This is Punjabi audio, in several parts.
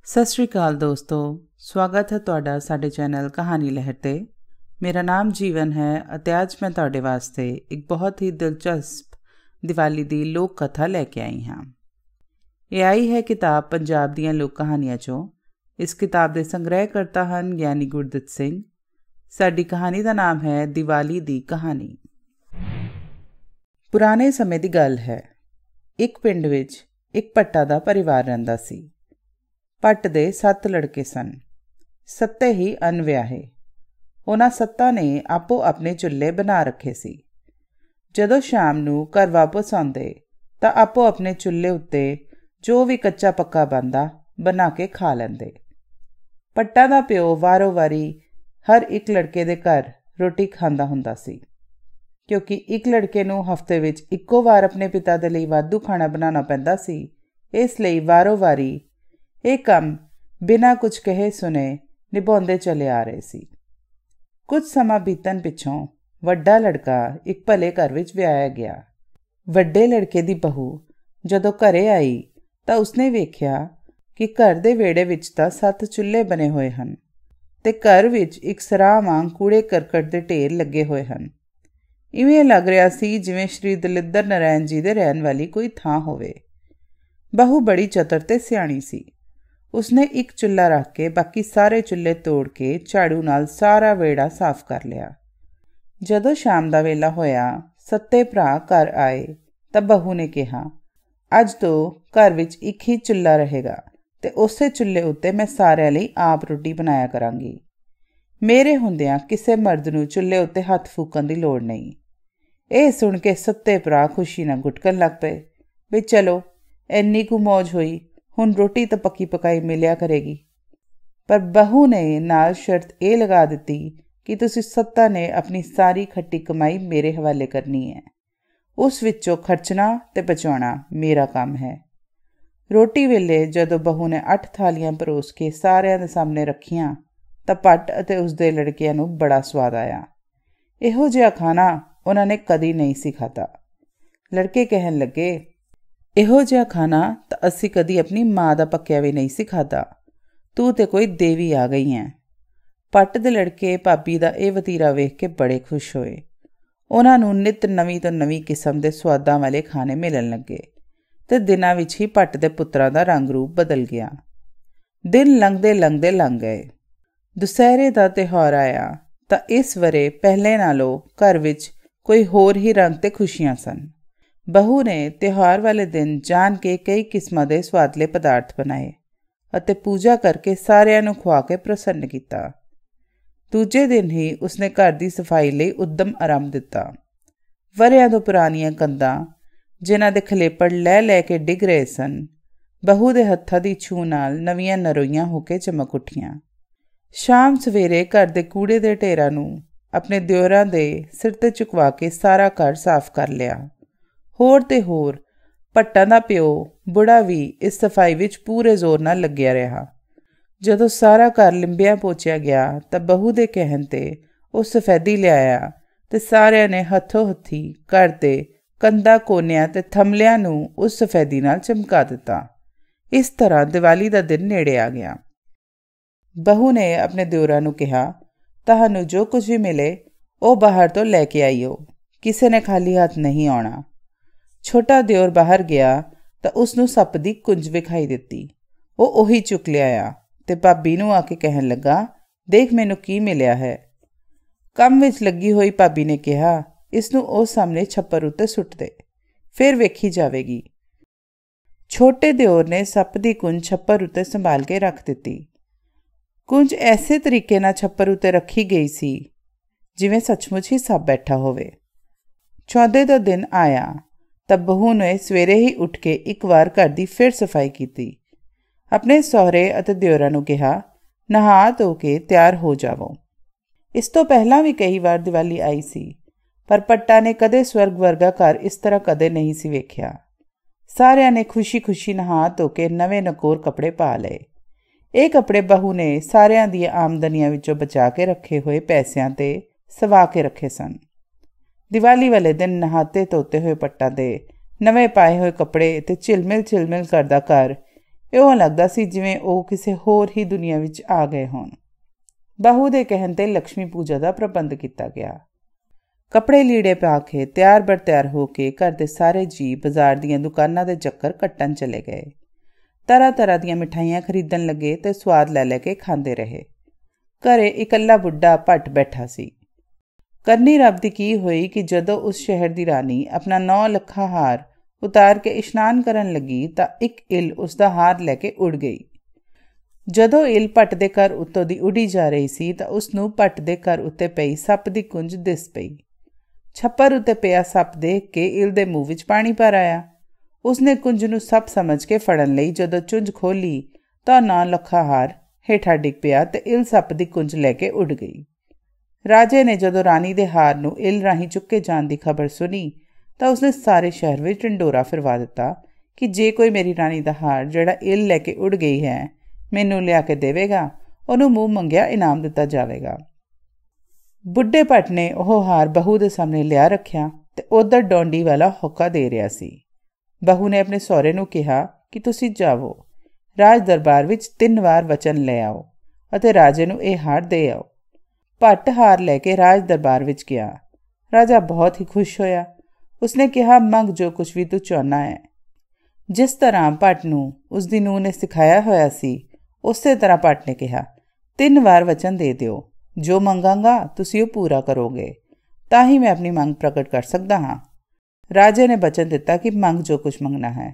ਸਤਿ ਸ਼੍ਰੀ ਅਕਾਲ ਦੋਸਤੋ, ਸਵਾਗਤ ਹੈ ਤੁਹਾਡਾ ਸਾਡੇ ਚੈਨਲ ਕਹਾਣੀ ਲਹਿਰ 'ਤੇ। ਮੇਰਾ ਨਾਮ ਜੀਵਨ ਹੈ ਅਤੇ ਅੱਜ ਮੈਂ ਤੁਹਾਡੇ ਵਾਸਤੇ ਇੱਕ ਬਹੁਤ ਹੀ ਦਿਲਚਸਪ ਦੀਵਾਲੀ ਦੀ ਲੋਕ ਕਥਾ ਲੈ ਕੇ ਆਈ ਹਾਂ। ਇਹ ਆਈ ਹੈ ਕਿਤਾਬ ਪੰਜਾਬ ਦੀਆਂ ਲੋਕ ਕਹਾਣੀਆਂ 'ਚੋਂ। ਇਸ ਕਿਤਾਬ ਦੇ ਸੰਗ੍ਰਹਿਕਰਤਾ ਹਨ ਗਿਆਨੀ ਗੁਰਦਿੱਤ ਸਿੰਘ। ਸਾਡੀ ਕਹਾਣੀ ਦਾ ਨਾਮ ਹੈ ਦੀਵਾਲੀ ਦੀ ਕਹਾਣੀ। ਪੁਰਾਣੇ ਸਮੇਂ ਦੀ ਗੱਲ ਹੈ। ਇੱਕ ਪਿੰਡ ਵਿੱਚ ਇੱਕ ਭੱਟਾ ਦਾ ਪਰਿਵਾਰ ਰਹਿੰਦਾ ਸੀ। ਭੱਟ ਦੇ 7 ਲੜਕੇ ਸਨ, 7 ਹੀ ਅਣਵਿਆਹੇ। ਉਹਨਾਂ 7 ਨੇ ਆਪੋ ਆਪਣੇ ਚੁੱਲ੍ਹੇ ਬਣਾ ਰੱਖੇ ਸੀ। ਜਦੋਂ ਸ਼ਾਮ ਨੂੰ ਘਰ ਵਾਪਸ ਆਉਂਦੇ ਤਾਂ ਆਪੋ ਆਪਣੇ ਚੁੱਲ੍ਹੇ ਉੱਤੇ ਜੋ ਵੀ ਕੱਚਾ ਪੱਕਾ ਬਣਦਾ ਬਣਾ ਕੇ ਖਾ ਲੈਂਦੇ। ਭੱਟਾਂ ਦਾ ਪਿਓ ਵਾਰੋ ਵਾਰੀ ਹਰ ਇੱਕ ਲੜਕੇ ਦੇ ਘਰ ਰੋਟੀ ਖਾਂਦਾ ਹੁੰਦਾ ਸੀ, ਕਿਉਂਕਿ ਇੱਕ ਲੜਕੇ ਨੂੰ ਹਫ਼ਤੇ ਵਿੱਚ ਇੱਕੋ ਵਾਰ ਆਪਣੇ ਪਿਤਾ ਦੇ ਲਈ ਵਾਧੂ ਖਾਣਾ ਬਣਾਉਣਾ ਪੈਂਦਾ ਸੀ। ਇਸ ਲਈ ਵਾਰੋ ਵਾਰੀ ਇਹ ਕੰਮ ਬਿਨਾਂ ਕੁਝ ਕਹੇ ਸੁਣੇ ਨਿਭਾਉਂਦੇ ਚਲੇ ਆ ਰਹੇ ਸੀ। ਕੁਝ ਸਮਾਂ ਬੀਤਣ ਪਿੱਛੋਂ ਵੱਡਾ ਲੜਕਾ ਇੱਕ ਭਲੇ ਘਰ ਵਿੱਚ ਵਿਆਹਿਆ ਗਿਆ। ਵੱਡੇ ਲੜਕੇ ਦੀ ਬਹੂ ਜਦੋਂ ਘਰੇ ਆਈ ਤਾਂ ਉਸਨੇ ਵੇਖਿਆ ਕਿ ਘਰ ਦੇ ਵਿਹੜੇ ਵਿੱਚ ਤਾਂ 7 ਚੁੱਲ੍ਹੇ ਬਣੇ ਹੋਏ ਹਨ ਤੇ ਘਰ ਵਿੱਚ ਇੱਕ ਸਰਾਹ ਵਾਂਗ ਕੂੜੇ ਕਰਕਟ ਦੇ ਢੇਰ ਲੱਗੇ ਹੋਏ ਹਨ। ਇਵੇਂ ਲੱਗ ਰਿਹਾ ਸੀ ਜਿਵੇਂ ਸ਼੍ਰੀ ਦਲਿੱਦਰ ਨਾਰਾਇਣ ਜੀ ਦੇ ਰਹਿਣ ਵਾਲੀ ਕੋਈ ਥਾਂ ਹੋਵੇ। ਬਹੂ ਬੜੀ ਚਤਰ ਤੇ ਸਿਆਣੀ ਸੀ। ਉਸਨੇ ਇੱਕ ਚੁੱਲ੍ਹਾ ਰੱਖ ਕੇ ਬਾਕੀ ਸਾਰੇ ਚੁੱਲ੍ਹੇ ਤੋੜ ਕੇ ਝਾੜੂ ਨਾਲ ਸਾਰਾ ਵਿਹੜਾ ਸਾਫ਼ ਕਰ ਲਿਆ। ਜਦੋਂ ਸ਼ਾਮ ਦਾ ਵੇਲਾ ਹੋਇਆ, 7 ਭਰਾ ਘਰ ਆਏ ਤਾਂ ਬਹੂ ਨੇ ਕਿਹਾ, ਅੱਜ ਤੋਂ ਘਰ ਵਿੱਚ ਇੱਕ ਹੀ ਚੁੱਲ੍ਹਾ ਰਹੇਗਾ ਤੇ ਉਸੇ ਚੁੱਲ੍ਹੇ ਉੱਤੇ ਮੈਂ ਸਾਰਿਆਂ ਲਈ ਆਪ ਰੋਟੀ ਬਣਾਇਆ ਕਰਾਂਗੀ। ਮੇਰੇ ਹੁੰਦਿਆਂ ਕਿਸੇ ਮਰਦ ਨੂੰ ਚੁੱਲ੍ਹੇ ਉੱਤੇ ਹੱਥ ਫੂਕਣ ਦੀ ਲੋੜ ਨਹੀਂ। ਇਹ ਸੁਣ ਕੇ 7 ਭਰਾ ਖੁਸ਼ੀ ਨਾਲ ਗੁਟਕਣ ਲੱਗ ਪਏ ਵੀ ਚਲੋ ਇੰਨੀ ਕੁ ਮੌਜ ਹੋਈ, ਹੁਣ ਰੋਟੀ ਤਾਂ ਪੱਕੀ ਪਕਾਈ ਮਿਲਿਆ ਕਰੇਗੀ। ਪਰ ਬਹੂ ਨੇ ਨਾਲ ਸ਼ਰਤ ਇਹ ਲਗਾ ਦਿੱਤੀ ਕਿ ਤੁਸੀਂ 7 ਨੇ ਆਪਣੀ ਸਾਰੀ ਖੱਟੀ ਕਮਾਈ ਮੇਰੇ ਹਵਾਲੇ ਕਰਨੀ ਹੈ। ਉਸ ਵਿੱਚੋਂ ਖਰਚਣਾ ਤੇ ਬਚਾਉਣਾ ਮੇਰਾ ਕੰਮ ਹੈ। ਰੋਟੀ ਵੇਲੇ ਜਦੋਂ ਬਹੂ ਨੇ 8 ਥਾਲੀਆਂ ਪਰੋਸ ਕੇ ਸਾਰਿਆਂ ਦੇ ਸਾਹਮਣੇ ਰੱਖੀਆਂ ਤਾਂ ਭੱਟ ਅਤੇ ਉਸਦੇ ਲੜਕਿਆਂ ਨੂੰ ਬੜਾ ਸਵਾਦ ਆਇਆ। ਇਹੋ ਜਿਹਾ ਖਾਣਾ ਉਹਨਾਂ ਨੇ ਕਦੀ ਨਹੀਂ ਸੀ ਖਾਧਾ। ਲੜਕੇ ਕਹਿਣ ਲੱਗੇ, ਇਹੋ ਜਿਹਾ ਖਾਣਾ ਤਾਂ ਅਸੀਂ ਕਦੀ ਆਪਣੀ ਮਾਂ ਦਾ ਪੱਕਿਆ ਵੀ ਨਹੀਂ ਸੀ ਖਾਧਾ। ਤੂੰ ਤੇ ਕੋਈ ਦੇਵੀ ਆ ਗਈ ਹੈ। ਭੱਟ ਦੇ ਲੜਕੇ ਭਾਬੀ ਦਾ ਇਹ ਵਤੀਰਾ ਵੇਖ ਕੇ ਬੜੇ ਖੁਸ਼ ਹੋਏ। ਉਹਨਾਂ ਨੂੰ ਨਿੱਤ ਨਵੀਂ ਤੋਂ ਨਵੀਂ ਕਿਸਮ ਦੇ ਸੁਆਦਾਂ ਵਾਲੇ ਖਾਣੇ ਮਿਲਣ ਲੱਗੇ ਤੇ ਦਿਨਾਂ ਵਿੱਚ ਹੀ ਭੱਟ ਦੇ ਪੁੱਤਰਾਂ ਦਾ ਰੰਗ ਰੂਪ ਬਦਲ ਗਿਆ। ਦਿਨ ਲੰਘਦੇ ਲੰਘਦੇ ਲੰਘ ਗਏ। ਦੁਸਹਿਰੇ ਦਾ ਤਿਉਹਾਰ ਆਇਆ ਤਾਂ ਇਸ ਵਰੇ ਪਹਿਲੇ ਨਾਲੋਂ ਘਰ ਵਿੱਚ ਕੋਈ ਹੋਰ ਹੀ ਰੰਗ ਤੇ ਖੁਸ਼ੀਆਂ ਸਨ। ਬਹੂ ਨੇ ਤਿਉਹਾਰ ਵਾਲੇ ਦਿਨ ਜਾਣ ਕੇ ਕਈ ਕਿਸਮਾਂ ਦੇ ਸੁਆਦਲੇ ਪਦਾਰਥ ਬਣਾਏ ਅਤੇ ਪੂਜਾ ਕਰਕੇ ਸਾਰਿਆਂ ਨੂੰ ਖਵਾ ਕੇ ਪ੍ਰਸੰਨ ਕੀਤਾ। ਦੂਜੇ ਦਿਨ ਹੀ ਉਸਨੇ ਘਰ ਦੀ ਸਫਾਈ ਲਈ ਉੱਦਮ ਆਰੰਭ ਦਿੱਤਾ। ਵਰ੍ਹਿਆਂ ਤੋਂ ਪੁਰਾਣੀਆਂ ਕੰਧਾਂ ਜਿਨ੍ਹਾਂ ਦੇ ਖਲੇਪੜ ਲੈ ਲੈ ਕੇ ਡਿੱਗ ਰਹੇ ਸਨ, ਬਹੂ ਦੇ ਹੱਥਾਂ ਦੀ ਛੂਹ ਨਾਲ ਨਵੀਆਂ ਨਰੋਈਆਂ ਹੋ ਕੇ ਚਮਕ ਉੱਠੀਆਂ। ਸ਼ਾਮ ਸਵੇਰੇ ਘਰ ਦੇ ਕੂੜੇ ਦੇ ਢੇਰਾਂ ਨੂੰ ਆਪਣੇ ਦਿਓਰਾਂ ਦੇ ਸਿਰ 'ਤੇ ਚੁਕਵਾ ਕੇ ਸਾਰਾ ਘਰ ਸਾਫ਼ ਕਰ ਲਿਆ। ਹੋਰ ਤੇ ਹੋਰ ਭੱਟਾਂ ਦਾ ਪਿਓ ਬੁੜਾ ਵੀ ਇਸ ਸਫਾਈ ਵਿੱਚ ਪੂਰੇ ਜ਼ੋਰ ਨਾਲ ਲੱਗਿਆ ਰਿਹਾ। ਜਦੋਂ ਸਾਰਾ ਘਰ ਲਿੰਬਿਆ ਪੋਚਿਆ ਗਿਆ ਤਾਂ ਬਹੂ ਦੇ ਕਹਿਣ 'ਤੇ ਉਹ ਸਫੈਦੀ ਲਿਆਇਆ ਤੇ ਸਾਰਿਆਂ ਨੇ ਹੱਥੋਂ ਹੱਥੀ ਘਰ ਦੇ ਕੰਧਾਂ ਕੋਨਿਆਂ ਤੇ ਥੰਮਲਿਆਂ ਨੂੰ ਉਸ ਸਫੈਦੀ ਨਾਲ ਚਮਕਾ ਦਿੱਤਾ। ਇਸ ਤਰ੍ਹਾਂ ਦੀਵਾਲੀ ਦਾ ਦਿਨ ਨੇੜੇ ਆ ਗਿਆ। ਬਹੂ ਨੇ ਆਪਣੇ ਦਿਓਰਾਂ ਨੂੰ ਕਿਹਾ, ਤੁਹਾਨੂੰ ਜੋ ਕੁਝ ਵੀ ਮਿਲੇ ਉਹ ਬਾਹਰ ਤੋਂ ਲੈ ਕੇ ਆਈਓ, ਕਿਸੇ ਨੇ ਖਾਲੀ ਹੱਥ ਨਹੀਂ ਆਉਣਾ। ਛੋਟਾ ਦਿਓਰ ਬਾਹਰ ਗਿਆ ਤਾਂ ਉਸਨੂੰ ਸੱਪ ਦੀ ਕੁੰਜ ਵਿਖਾਈ ਦਿੱਤੀ। ਉਹ ਉਹੀ ਚੁੱਕ ਲਿਆਇਆ ਤੇ ਭਾਬੀ ਨੂੰ ਆ ਕੇ ਕਹਿਣ ਲੱਗਾ, ਦੇਖ ਮੈਨੂੰ ਕੀ ਮਿਲਿਆ ਹੈ। ਕੰਮ ਵਿੱਚ ਲੱਗੀ ਹੋਈ ਭਾਬੀ ਨੇ ਕਿਹਾ, ਇਸ ਨੂੰ ਉਹ ਸਾਹਮਣੇ ਛੱਪਰ ਉੱਤੇ ਸੁੱਟ ਦੇ, ਫਿਰ ਵੇਖੀ ਜਾਵੇਗੀ। ਛੋਟੇ ਦਿਓਰ ਨੇ ਸੱਪ ਦੀ ਕੁੰਜ ਛੱਪਰ ਉੱਤੇ ਸੰਭਾਲ ਕੇ ਰੱਖ ਦਿੱਤੀ। ਕੁੰਜ ਐਸੇ ਤਰੀਕੇ ਨਾਲ ਛੱਪਰ ਉੱਤੇ ਰੱਖੀ ਗਈ ਸੀ ਜਿਵੇਂ ਸੱਚਮੁੱਚ ਹੀ ਸੱਪ ਬੈਠਾ ਹੋਵੇ। ਚੌਥੇ ਦਾ ਦਿਨ ਆਇਆ ਤਾਂ ਬਹੂ ਨੇ ਸਵੇਰੇ ਹੀ ਉੱਠ ਕੇ ਇੱਕ ਵਾਰ ਘਰ ਦੀ ਫਿਰ ਸਫਾਈ ਕੀਤੀ। ਆਪਣੇ ਸਹੁਰੇ ਅਤੇ ਦਿਓਰਾਂ ਨੂੰ ਕਿਹਾ, ਨਹਾ ਧੋ ਕੇ ਤਿਆਰ ਹੋ ਜਾਵੋ। ਇਸ ਤੋਂ ਪਹਿਲਾਂ ਵੀ ਕਈ ਵਾਰ ਦੀਵਾਲੀ ਆਈ ਸੀ, ਪਰ ਭੱਟਾਂ ਨੇ ਕਦੇ ਸਵਰਗ ਵਰਗਾ ਘਰ ਇਸ ਤਰ੍ਹਾਂ ਕਦੇ ਨਹੀਂ ਸੀ ਵੇਖਿਆ। ਸਾਰਿਆਂ ਨੇ ਖੁਸ਼ੀ-ਖੁਸ਼ੀ ਨਹਾ ਧੋ ਕੇ ਨਵੇਂ ਨਕੋਰ ਕੱਪੜੇ ਪਾ ਲਏ। ਇਹ ਕੱਪੜੇ ਬਹੂ ਨੇ ਸਾਰਿਆਂ ਦੀਆਂ ਆਮਦਨੀਆਂ ਵਿੱਚੋਂ ਬਚਾ ਕੇ ਰੱਖੇ ਹੋਏ ਪੈਸਿਆਂ 'ਤੇ ਸਵਾ ਕੇ ਰੱਖੇ ਸਨ। ਦੀਵਾਲੀ ਵਾਲੇ ਦਿਨ ਨਹਾਤੇ ਧੋਤੇ ਹੋਏ ਭੱਟਾਂ ਦੇ ਨਵੇਂ ਪਾਏ ਹੋਏ ਕੱਪੜੇ ਤੇ ਝਿਲਮਿਲ ਕਰਦਾ ਘਰ ਇਉਂ ਲੱਗਦਾ ਸੀ ਜਿਵੇਂ ਉਹ ਕਿਸੇ ਹੋਰ ਹੀ ਦੁਨੀਆ ਵਿੱਚ ਆ ਗਏ ਹੋਣ। ਬਹੂ ਦੇ ਕਹਿਣ 'ਤੇ ਲਕਸ਼ਮੀ ਪੂਜਾ ਦਾ ਪ੍ਰਬੰਧ ਕੀਤਾ ਗਿਆ। ਕੱਪੜੇ ਲੀੜੇ ਪਾ ਕੇ ਤਿਆਰ ਬਰ ਤਿਆਰ ਹੋ ਕੇ ਘਰ ਦੇ ਸਾਰੇ ਜੀਅ ਬਾਜ਼ਾਰ ਦੀਆਂ ਦੁਕਾਨਾਂ ਦੇ ਚੱਕਰ ਕੱਟਣ ਚਲੇ ਗਏ। ਤਰ੍ਹਾਂ ਤਰ੍ਹਾਂ ਦੀਆਂ ਮਿਠਾਈਆਂ ਖਰੀਦਣ ਲੱਗੇ ਤੇ ਸਵਾਦ ਲੈ ਲੈ ਕੇ ਖਾਂਦੇ ਰਹੇ। ਘਰੇ ਇਕੱਲਾ ਬੁੱਢਾ ਭੱਟ ਬੈਠਾ ਸੀ। ਕਰਨੀ ਰੱਬ ਦੀ ਕੀ ਹੋਈ ਕਿ ਜਦੋਂ ਉਸ ਸ਼ਹਿਰ ਦੀ ਰਾਣੀ ਆਪਣਾ 9 ਲੱਖਾਂ ਹਾਰ ਉਤਾਰ ਕੇ ਇਸ਼ਨਾਨ ਕਰਨ ਲੱਗੀ ਤਾਂ ਇੱਕ ਇੱਲ ਉਸ ਦਾ ਹਾਰ ਲੈ ਕੇ ਉੱਡ ਗਈ। ਜਦੋਂ ਇੱਲ ਭੱਟ ਦੇ ਘਰ ਉੱਤੋਂ ਦੀ ਉੱਡੀ ਜਾ ਰਹੀ ਸੀ ਤਾਂ ਉਸ ਨੂੰ ਭੱਟ ਦੇ ਘਰ ਉੱਤੇ ਪਈ ਸੱਪ ਦੀ ਕੁੰਜ ਦਿਸ ਪਈ। ਛੱਪਰ ਉੱਤੇ ਪਿਆ ਸੱਪ ਦੇਖ ਕੇ ਇੱਲ ਦੇ ਮੂੰਹ ਵਿੱਚ ਪਾਣੀ ਭਰ ਆਇਆ। ਉਸਨੇ ਕੁੰਜ ਨੂੰ ਸੱਪ ਸਮਝ ਕੇ ਫੜਨ ਲਈ ਜਦੋਂ ਚੁੰਝ ਖੋਲ੍ਹੀ ਤਾਂ 9 ਲੱਖਾਂ ਹਾਰ ਹੇਠਾਂ ਡਿੱਗ ਪਿਆ ਤੇ ਇੱਲ ਸੱਪ ਦੀ ਕੁੰਜ ਲੈ ਕੇ ਉੱਡ ਗਈ। ਰਾਜੇ ਨੇ ਜਦੋਂ ਰਾਣੀ ਦੇ ਹਾਰ ਨੂੰ ਇੱਲ ਰਾਹੀਂ ਚੁੱਕੇ ਜਾਣ ਦੀ ਖਬਰ ਸੁਣੀ ਤਾਂ ਉਸਨੇ ਸਾਰੇ ਸ਼ਹਿਰ ਵਿੱਚ ਢਿੰਡੋਰਾ ਫਿਰਵਾ ਦਿੱਤਾ ਕਿ ਜੇ ਕੋਈ ਮੇਰੀ ਰਾਣੀ ਦਾ ਹਾਰ ਜਿਹੜਾ ਇੱਲ ਲੈ ਕੇ ਉੱਡ ਗਈ ਹੈ ਮੈਨੂੰ ਲਿਆ ਕੇ ਦੇਵੇਗਾ, ਉਹਨੂੰ ਮੂੰਹ ਮੰਗਿਆ ਇਨਾਮ ਦਿੱਤਾ ਜਾਵੇਗਾ। ਬੁੱਢੇ ਭੱਟ ਨੇ ਉਹ ਹਾਰ ਬਹੂ ਦੇ ਸਾਹਮਣੇ ਲਿਆ ਰੱਖਿਆ ਤੇ ਉਧਰ ਡੋਂਡੀ ਵਾਲਾ ਹੋਕਾ ਦੇ ਰਿਹਾ ਸੀ। ਬਹੂ ਨੇ ਆਪਣੇ ਸਹੁਰੇ ਨੂੰ ਕਿਹਾ ਕਿ ਤੁਸੀਂ ਜਾਵੋ, ਰਾਜ ਦਰਬਾਰ ਵਿੱਚ 3 ਵਾਰ ਵਚਨ ਲੈ ਆਓ ਅਤੇ ਰਾਜੇ ਨੂੰ ਇਹ ਹਾਰ ਦੇ ਆਓ। ਭੱਟ ਹਾਰ ਲੈ ਕੇ ਰਾਜ ਦਰਬਾਰ ਵਿੱਚ ਗਿਆ। ਰਾਜਾ ਬਹੁਤ ਹੀ ਖੁਸ਼ ਹੋਇਆ। ਉਸਨੇ ਕਿਹਾ, ਮੰਗ ਜੋ ਕੁਛ ਵੀ ਤੂੰ ਚਾਹੁੰਦਾ ਹੈ। ਜਿਸ ਤਰ੍ਹਾਂ ਭੱਟ ਨੂੰ ਉਸਦੀ ਨੂੰਹ ਨੇ ਸਿਖਾਇਆ ਹੋਇਆ ਸੀ ਉਸੇ ਤਰ੍ਹਾਂ ਭੱਟ ਨੇ ਕਿਹਾ, 3 ਵਾਰ ਵਚਨ ਦੇ ਦਿਓ, ਜੋ ਮੰਗਾਂਗਾ ਤੁਸੀਂ ਉਹ ਪੂਰਾ ਕਰੋਗੇ, ਤਾਂ ਹੀ ਮੈਂ ਆਪਣੀ ਮੰਗ ਪ੍ਰਗਟ ਕਰ ਸਕਦਾ ਹਾਂ। ਰਾਜੇ ਨੇ ਵਚਨ ਦਿੱਤਾ ਕਿ ਮੰਗ ਜੋ ਕੁਛ ਮੰਗਣਾ ਹੈ।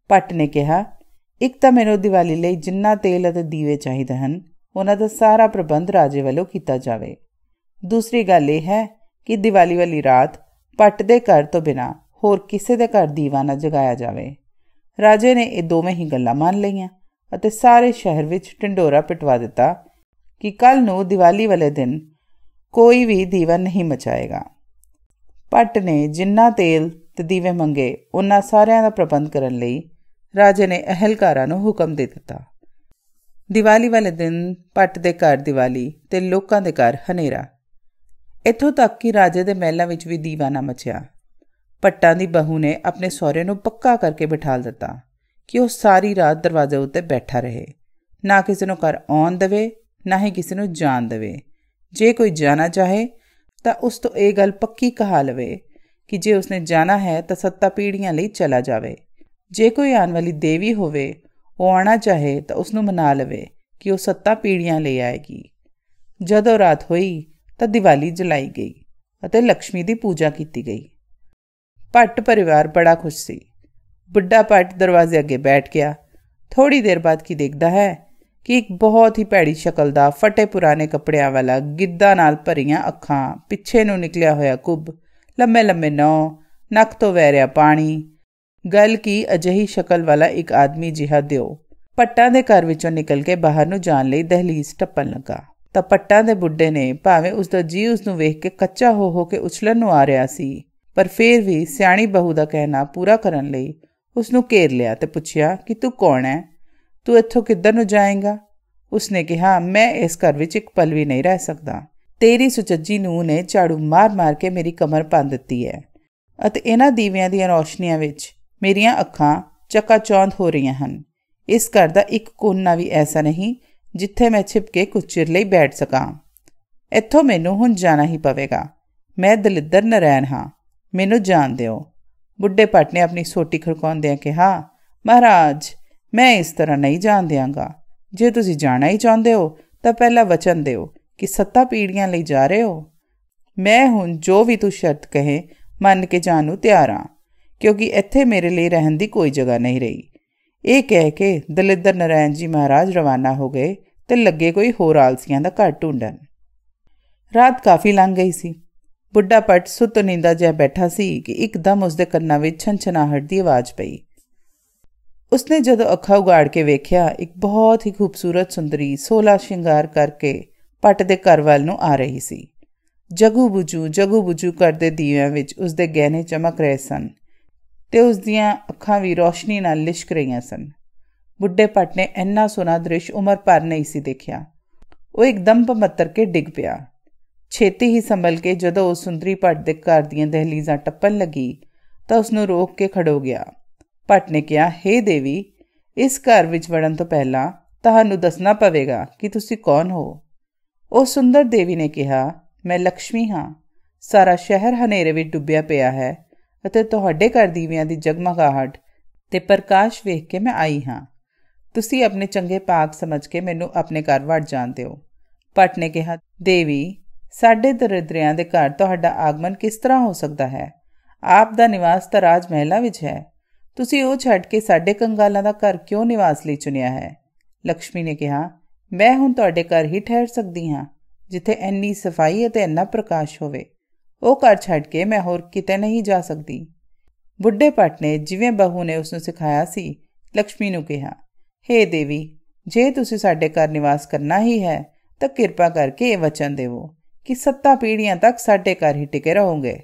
ਭੱਟ ਨੇ ਕਿਹਾ, ਇੱਕ ਤਾਂ ਮੈਨੂੰ ਦੀਵਾਲੀ ਲਈ ਜਿੰਨਾ ਤੇਲ ਅਤੇ ਦੀਵੇ ਚਾਹੀਦੇ ਹਨ ਉਹਨਾਂ ਦਾ ਸਾਰਾ ਪ੍ਰਬੰਧ ਰਾਜੇ ਵੱਲੋਂ ਕੀਤਾ ਜਾਵੇ। ਦੂਸਰੀ ਗੱਲ ਇਹ ਹੈ ਕਿ ਦੀਵਾਲੀ ਵਾਲੀ ਰਾਤ ਭੱਟ ਦੇ ਘਰ ਤੋਂ ਬਿਨਾਂ ਹੋਰ ਕਿਸੇ ਦੇ ਘਰ ਦੀਵਾ ਨਾ ਜਗਾਇਆ ਜਾਵੇ। ਰਾਜੇ ਨੇ ਇਹ ਦੋਵੇਂ ਹੀ ਗੱਲਾਂ ਮੰਨ ਲਈਆਂ ਅਤੇ ਸਾਰੇ ਸ਼ਹਿਰ ਵਿੱਚ ਢਿੰਡੋਰਾ ਪਿਟਵਾ ਦਿੱਤਾ ਕਿ ਕੱਲ੍ਹ ਨੂੰ ਦੀਵਾਲੀ ਵਾਲੇ ਦਿਨ ਕੋਈ ਵੀ ਦੀਵਾ ਨਹੀਂ ਮਚਾਏਗਾ। ਭੱਟ ਨੇ ਜਿੰਨਾ ਤੇਲ ਤੇ ਦੀਵੇ ਮੰਗੇ ਉਹਨਾਂ ਸਾਰਿਆਂ ਦਾ ਪ੍ਰਬੰਧ ਕਰਨ ਲਈ ਰਾਜੇ ਨੇ ਅਹਿਲਕਾਰਾਂ ਨੂੰ ਹੁਕਮ ਦੇ ਦਿੱਤਾ। ਦੀਵਾਲੀ ਵਾਲੇ ਦਿਨ ਭੱਟ ਦੇ ਘਰ ਦੀਵਾਲੀ ਤੇ ਲੋਕਾਂ ਦੇ ਘਰ ਹਨੇਰਾ। ਇੱਥੋਂ ਤੱਕ ਕਿ ਰਾਜੇ ਦੇ ਮਹਿਲਾਂ ਵਿੱਚ ਵੀ ਦੀਵਾ ਨਾ ਮਚਿਆ। ਭੱਟਾਂ ਦੀ ਬਹੂ ਨੇ ਆਪਣੇ ਸਹੁਰੇ ਨੂੰ ਪੱਕਾ ਕਰਕੇ ਬਿਠਾਲ ਦਿੱਤਾ ਕਿ ਉਹ ਸਾਰੀ ਰਾਤ ਦਰਵਾਜ਼ੇ ਉੱਤੇ ਬੈਠਾ ਰਹੇ, ਨਾ ਕਿਸੇ ਨੂੰ ਘਰ ਆਉਣ ਦੇਵੇ ਨਾ ਹੀ ਕਿਸੇ ਨੂੰ ਜਾਣ ਦੇਵੇ। ਜੇ ਕੋਈ ਜਾਣਾ ਚਾਹੇ ਤਾਂ ਉਸ ਤੋਂ ਇਹ ਗੱਲ ਪੱਕੀ ਕਹਾ ਲਵੇ ਕਿ ਜੇ ਉਸਨੇ ਜਾਣਾ ਹੈ ਤਾਂ 7 ਪੀੜ੍ਹੀਆਂ ਲਈ ਚਲਾ ਜਾਵੇ। ਜੇ ਕੋਈ ਆਉਣ ਵਾਲੀ ਦੇਵੀ ਹੋਵੇ ਉਹ ਆਉਣਾ ਚਾਹੇ ਤਾਂ ਉਸਨੂੰ ਮਨਾ ਲਵੇ ਕਿ ਉਹ 7 ਪੀੜ੍ਹੀਆਂ ਲਈ ਆਏਗੀ। ਜਦੋਂ ਰਾਤ ਹੋਈ ਤਾਂ ਦੀਵਾਲੀ ਜਲਾਈ ਗਈ ਅਤੇ ਲਕਸ਼ਮੀ ਦੀ ਪੂਜਾ ਕੀਤੀ ਗਈ। ਭੱਟ ਪਰਿਵਾਰ ਬੜਾ ਖੁਸ਼ ਸੀ। ਬੁੱਢਾ ਭੱਟ ਦਰਵਾਜ਼ੇ ਅੱਗੇ ਬੈਠ ਗਿਆ। ਥੋੜ੍ਹੀ ਦੇਰ ਬਾਅਦ ਕੀ ਦੇਖਦਾ ਹੈ ਕਿ ਇੱਕ ਬਹੁਤ ਹੀ ਭੈੜੀ ਸ਼ਕਲ ਦਾ ਫਟੇ ਪੁਰਾਣੇ ਕੱਪੜਿਆਂ ਵਾਲਾ, ਗਿੱਧਾਂ ਨਾਲ ਭਰੀਆਂ ਅੱਖਾਂ, ਪਿੱਛੇ ਨੂੰ ਨਿਕਲਿਆ ਹੋਇਆ ਕੁੱਬ, ਲੰਮੇ ਲੰਮੇ ਨਹੁੰ, ਨੱਕ ਤੋਂ ਵਹਿ ਰਿਹਾ ਪਾਣੀ, ਗੱਲ ਕੀ ਅਜਿਹੀ ਸ਼ਕਲ ਵਾਲਾ ਇੱਕ ਆਦਮੀ ਜਿਹਾ ਦਿਓ ਭੱਟਾਂ ਦੇ ਘਰ ਵਿੱਚੋਂ ਨਿਕਲ ਕੇ ਬਾਹਰ ਨੂੰ ਜਾਣ ਲਈ ਦਹਲੀਜ਼ ਟੱਪਣ ਲੱਗਾ। ਤਾਂ ਭੱਟਾਂ ਦੇ ਬੁੱਢੇ ਨੇ ਭਾਵੇਂ ਉਸਦਾ ਜੀਅ ਉਸਨੂੰ ਵੇਖ ਕੇ ਕੱਚਾ ਹੋ ਕੇ ਉਛਲਣ ਨੂੰ ਆ ਰਿਹਾ ਸੀ, ਪਰ ਫਿਰ ਵੀ ਸਿਆਣੀ ਬਹੂ ਦਾ ਕਹਿਣਾ ਪੂਰਾ ਕਰਨ ਲਈ ਉਸਨੂੰ ਘੇਰ ਲਿਆ ਤੇ ਪੁੱਛਿਆ ਕਿ ਤੂੰ ਕੌਣ ਹੈ? ਤੂੰ ਇੱਥੋਂ ਕਿੱਧਰ ਨੂੰ ਜਾਏਂਗਾ? ਉਸਨੇ ਕਿਹਾ, ਮੈਂ ਇਸ ਘਰ ਵਿੱਚ ਇੱਕ ਪਲ ਵੀ ਨਹੀਂ ਰਹਿ ਸਕਦਾ। ਤੇਰੀ ਸੁਚੱਜੀ ਨੂੰਹ ਨੇ ਝਾੜੂ ਮਾਰ ਮਾਰ ਕੇ ਮੇਰੀ ਕਮਰ ਭੰਨ ਦਿੱਤੀ ਹੈ ਅਤੇ ਇਹਨਾਂ ਦੀਵਿਆਂ ਦੀਆਂ ਰੌਸ਼ਨੀਆਂ ਵਿੱਚ ਮੇਰੀਆਂ ਅੱਖਾਂ ਚਕਾਚੌਂਧ ਹੋ ਰਹੀਆਂ ਹਨ। ਇਸ ਘਰ ਦਾ ਇੱਕ ਕੋਨਾ ਵੀ ਐਸਾ ਨਹੀਂ ਜਿੱਥੇ ਮੈਂ ਛਿਪ ਕੇ ਕੁਝ ਚਿਰ ਲਈ ਬੈਠ ਸਕਾਂ। ਇੱਥੋਂ ਮੈਨੂੰ ਹੁਣ ਜਾਣਾ ਹੀ ਪਵੇਗਾ। ਮੈਂ ਦਲਿੱਦਰ ਨਰੈਣ ਹਾਂ, ਮੈਨੂੰ ਜਾਣ ਦਿਓ। ਬੁੱਢੇ ਭੱਟ ਨੇ ਆਪਣੀ ਸੋਟੀ ਖੜਕਾਉਂਦਿਆਂ ਕਿਹਾ, ਮਹਾਰਾਜ, ਮੈਂ ਇਸ ਤਰ੍ਹਾਂ ਨਹੀਂ ਜਾਣ ਦਿਆਂਗਾ। ਜੇ ਤੁਸੀਂ ਜਾਣਾ ਹੀ ਚਾਹੁੰਦੇ ਹੋ ਤਾਂ ਪਹਿਲਾਂ ਵਚਨ ਦਿਓ ਕਿ 7 ਪੀੜ੍ਹੀਆਂ ਲਈ ਜਾ ਰਹੇ ਹੋ। ਮੈਂ ਹੁਣ ਜੋ ਵੀ ਤੂੰ ਸ਼ਰਤ ਕਹੇ ਮੰਨ ਕੇ ਜਾਣ ਨੂੰ ਤਿਆਰ ਹਾਂ, ਕਿਉਂਕਿ ਇੱਥੇ ਮੇਰੇ ਲਈ ਰਹਿਣ ਦੀ ਕੋਈ ਜਗ੍ਹਾ ਨਹੀਂ ਰਹੀ। ਇਹ ਕਹਿ ਕੇ ਦਲਿੱਦਰ ਨਰੈਣ ਜੀ ਮਹਾਰਾਜ ਰਵਾਨਾ ਹੋ ਗਏ ਤੇ ਲੱਗੇ ਕੋਈ ਹੋਰ ਆਲਸੀਆਂ ਦਾ ਘਰ ਢੂੰਡਣ। ਰਾਤ ਕਾਫੀ ਲੰਘ ਗਈ ਸੀ। ਬੁੱਢਾ ਭੱਟ ਸੁੱਤ ਨੀਂਦਾ ਜਿਹਾ ਬੈਠਾ ਸੀ ਕਿ ਇੱਕਦਮ ਉਸਦੇ ਕੰਨਾਂ ਵਿੱਚ ਛਨਛਨਾਹਟ ਦੀ ਆਵਾਜ਼ ਪਈ। ਉਸਨੇ ਜਦੋਂ ਅੱਖਾਂ ਉਗਾੜ ਕੇ ਵੇਖਿਆ, ਇੱਕ ਬਹੁਤ ਹੀ ਖੂਬਸੂਰਤ ਸੁੰਦਰੀ 16 ਸ਼ਿੰਗਾਰ ਕਰਕੇ ਭੱਟ ਦੇ ਘਰ ਵੱਲ ਨੂੰ ਆ ਰਹੀ ਸੀ। ਜਗੂ ਬੁਝੂ ਕਰਦੇ ਦੀਵਿਆਂ ਵਿੱਚ ਉਸਦੇ ਗਹਿਣੇ ਚਮਕ ਰਹੇ ਸਨ ਤੇ ਉਸਦੀਆਂ ਅੱਖਾਂ ਵੀ ਰੌਸ਼ਨੀ ਨਾਲ ਲਿਸ਼ਕ ਰਹੀਆਂ ਸਨ। ਬੁੱਢੇ ਭੱਟ ਨੇ ਇੰਨਾ ਸੋਹਣਾ ਦ੍ਰਿਸ਼ ਉਮਰ ਭਰ ਨਹੀਂ ਸੀ ਦੇਖਿਆ। ਉਹ ਇੱਕਦਮ ਭਮੱਤਰ ਕੇ ਡਿੱਗ ਪਿਆ। ਛੇਤੀ ਹੀ ਸੰਭਲ ਕੇ ਜਦੋਂ ਉਹ ਸੁੰਦਰੀ ਭੱਟ ਦੇ ਘਰ ਦੀਆਂ ਦਹਲੀਜ਼ਾਂ ਟੱਪਣ ਲੱਗੀ ਤਾਂ ਉਸਨੂੰ ਰੋਕ ਕੇ ਖੜੋ ਗਿਆ। ਭੱਟ ਨੇ ਕਿਹਾ, ਹੇ ਦੇਵੀ, ਇਸ ਘਰ ਵਿੱਚ ਵੜਨ ਤੋਂ ਪਹਿਲਾਂ ਤੁਹਾਨੂੰ ਦੱਸਣਾ ਪਵੇਗਾ ਕਿ ਤੁਸੀਂ ਕੌਣ ਹੋ। ਉਹ ਸੁੰਦਰ ਦੇਵੀ ਨੇ ਕਿਹਾ, ਮੈਂ ਲਕਸ਼ਮੀ ਹਾਂ। ਸਾਰਾ ਸ਼ਹਿਰ ਹਨੇਰੇ ਵਿੱਚ ਡੁੱਬਿਆ ਪਿਆ ਹੈ ਅਤੇ ਤੁਹਾਡੇ ਘਰ ਦੀਵਿਆਂ ਦੀ ਜਗਮਗਾਹਟ ਤੇ ਪ੍ਰਕਾਸ਼ ਵੇਖ ਕੇ ਮੈਂ ਆਈ ਹਾਂ। ਤੁਸੀਂ ਆਪਣੇ ਚੰਗੇ ਭਾਗ ਸਮਝ ਕੇ ਮੈਨੂੰ ਆਪਣੇ ਘਰ ਵੜ ਜਾਣ ਦਿਓ। ਭੱਟ ਨੇ ਕਿਹਾ, ਦੇਵੀ, ਸਾਡੇ ਦਰਿਦਰਿਆਂ ਦੇ ਘਰ ਤੁਹਾਡਾ ਆਗਮਨ ਕਿਸ ਤਰ੍ਹਾਂ ਹੋ ਸਕਦਾ ਹੈ? ਆਪ ਦਾ ਨਿਵਾਸ ਤਾਂ ਰਾਜ ਮਹਿਲਾਂ ਵਿੱਚ ਹੈ। ਤੁਸੀਂ ਉਹ ਛੱਡ ਕੇ ਸਾਡੇ ਕੰਗਾਲਾਂ ਦਾ ਘਰ ਕਿਉਂ ਨਿਵਾਸ ਲਈ ਚੁਣਿਆ ਹੈ? ਲਕਸ਼ਮੀ ਨੇ ਕਿਹਾ, ਮੈਂ ਹੁਣ ਤੁਹਾਡੇ ਘਰ ਹੀ ਠਹਿਰ ਸਕਦੀ ਹਾਂ ਜਿੱਥੇ ਇੰਨੀ ਸਫਾਈ ਅਤੇ ਇੰਨਾ ਪ੍ਰਕਾਸ਼ ਹੋਵੇ। ਉਹ ਘਰ ਛੱਡ ਕੇ ਮੈਂ ਹੋਰ ਕਿਤੇ ਨਹੀਂ ਜਾ ਸਕਦੀ। ਬੁੱਢੇ ਭੱਟ ਨੇ, ਜਿਵੇਂ ਬਹੂ ਨੇ ਉਸਨੂੰ ਸਿਖਾਇਆ ਸੀ, ਲਕਸ਼ਮੀ ਨੂੰ ਕਿਹਾ, ਹੇ ਦੇਵੀ, ਜੇ ਤੁਸੀਂ ਸਾਡੇ ਘਰ ਨਿਵਾਸ ਕਰਨਾ ਹੀ ਹੈ ਤਾਂ ਕਿਰਪਾ ਕਰਕੇ ਇਹ ਵਚਨ ਦੇਵੋ ਕਿ 7 ਪੀੜ੍ਹੀਆਂ ਤੱਕ ਸਾਡੇ ਘਰ ਹੀ ਟਿਕੇ ਰਹੋਗੇ।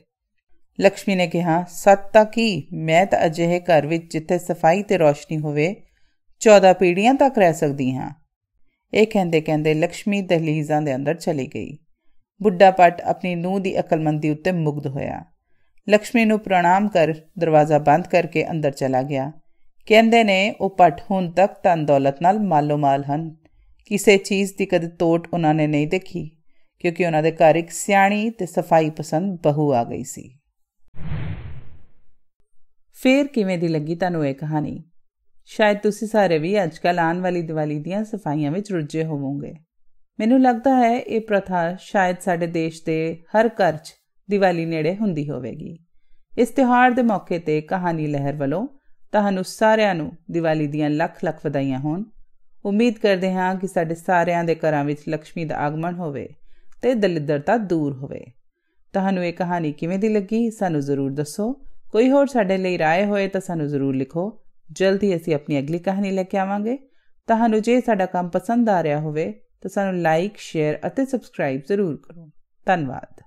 ਲਕਸ਼ਮੀ ਨੇ ਕਿਹਾ, 7 ਤਾਂ ਕੀ, ਮੈਂ ਤਾਂ ਅਜਿਹੇ ਘਰ ਵਿੱਚ ਜਿੱਥੇ ਸਫਾਈ ਤੇ ਰੌਸ਼ਨੀ ਹੋਵੇ 14 ਪੀੜ੍ਹੀਆਂ ਤੱਕ ਰਹਿ ਸਕਦੀ ਹਾਂ। ਇਹ ਕਹਿੰਦੇ ਕਹਿੰਦੇ ਲਕਸ਼ਮੀ ਦਹਲੀਜ਼ਾਂ ਦੇ ਅੰਦਰ ਚਲੀ ਗਈ। ਬੁੱਢਾ ਭੱਟ ਆਪਣੀ ਨੂੰਹ ਦੀ ਅਕਲਮੰਦੀ ਉੱਤੇ ਮੁਗਧ ਹੋਇਆ। ਲਕਸ਼ਮੀ ਨੂੰ ਪ੍ਰਣਾਮ ਕਰ ਦਰਵਾਜ਼ਾ ਬੰਦ ਕਰਕੇ ਅੰਦਰ ਚਲਾ ਗਿਆ। ਕਹਿੰਦੇ ਨੇ ਉਹ ਭੱਟ ਹੁਣ ਤੱਕ ਧਨ ਦੌਲਤ ਨਾਲ ਮਾਲੋ ਮਾਲ ਹਨ। ਕਿਸੇ ਚੀਜ਼ ਦੀ ਕਦੇ ਤੋਟ ਉਹਨਾਂ ਨੇ ਨਹੀਂ ਦੇਖੀ ਕਿਉਂਕਿ ਉਹਨਾਂ ਦੇ ਘਰ ਇੱਕ ਸਿਆਣੀ ਤੇ ਸਫਾਈ ਪਸੰਦ ਬਹੂ ਆ ਗਈ ਸੀ। ਫੇਰ ਕਿਵੇਂ ਦੀ ਲੱਗੀ ਤੁਹਾਨੂੰ ਇਹ ਕਹਾਣੀ? ਸ਼ਾਇਦ ਤੁਸੀਂ ਸਾਰੇ ਵੀ ਅੱਜ ਕੱਲ੍ਹ ਆਉਣ ਵਾਲੀ ਦੀਵਾਲੀ ਦੀਆਂ ਸਫਾਈਆਂ ਵਿੱਚ ਰੁੱਝੇ ਹੋਵੋਗੇ। ਮੈਨੂੰ ਲੱਗਦਾ ਹੈ ਇਹ ਪ੍ਰਥਾ ਸ਼ਾਇਦ ਸਾਡੇ ਦੇਸ਼ ਦੇ ਹਰ ਘਰ 'ਚ ਦੀਵਾਲੀ ਨੇੜੇ ਹੁੰਦੀ ਹੋਵੇਗੀ। ਇਸ ਤਿਉਹਾਰ ਦੇ ਮੌਕੇ 'ਤੇ ਕਹਾਣੀ ਲਹਿਰ ਵੱਲੋਂ ਤੁਹਾਨੂੰ ਸਾਰਿਆਂ ਨੂੰ ਦੀਵਾਲੀ ਦੀਆਂ ਲੱਖ ਲੱਖ ਵਧਾਈਆਂ ਹੋਣ। ਉਮੀਦ ਕਰਦੇ ਹਾਂ ਕਿ ਸਾਡੇ ਸਾਰਿਆਂ ਦੇ ਘਰਾਂ ਵਿੱਚ ਲਕਸ਼ਮੀ ਦਾ ਆਗਮਨ ਹੋਵੇ ਤੇ ਦਲਿੱਦਰਤਾ ਦੂਰ ਹੋਵੇ। ਤੁਹਾਨੂੰ ਇਹ ਕਹਾਣੀ ਕਿਵੇਂ ਦੀ ਲੱਗੀ ਸਾਨੂੰ ਜ਼ਰੂਰ ਦੱਸੋ। ਕੋਈ ਹੋਰ ਸਾਡੇ ਲਈ ਰਾਏ ਹੋਏ ਤਾਂ ਸਾਨੂੰ ਜ਼ਰੂਰ ਲਿਖੋ। ਜਲਦੀ ਅਸੀਂ ਆਪਣੀ ਅਗਲੀ ਕਹਾਣੀ ਲੈ ਕੇ ਆਵਾਂਗੇ। ਤੁਹਾਨੂੰ ਜੇ ਸਾਡਾ ਕੰਮ ਪਸੰਦ ਆ ਰਿਹਾ ਹੋਵੇ ਤਾਂ ਸਾਨੂੰ ਲਾਈਕ, ਸ਼ੇਅਰ ਅਤੇ ਸਬਸਕ੍ਰਾਈਬ ਜ਼ਰੂਰ ਕਰੋ। ਧੰਨਵਾਦ।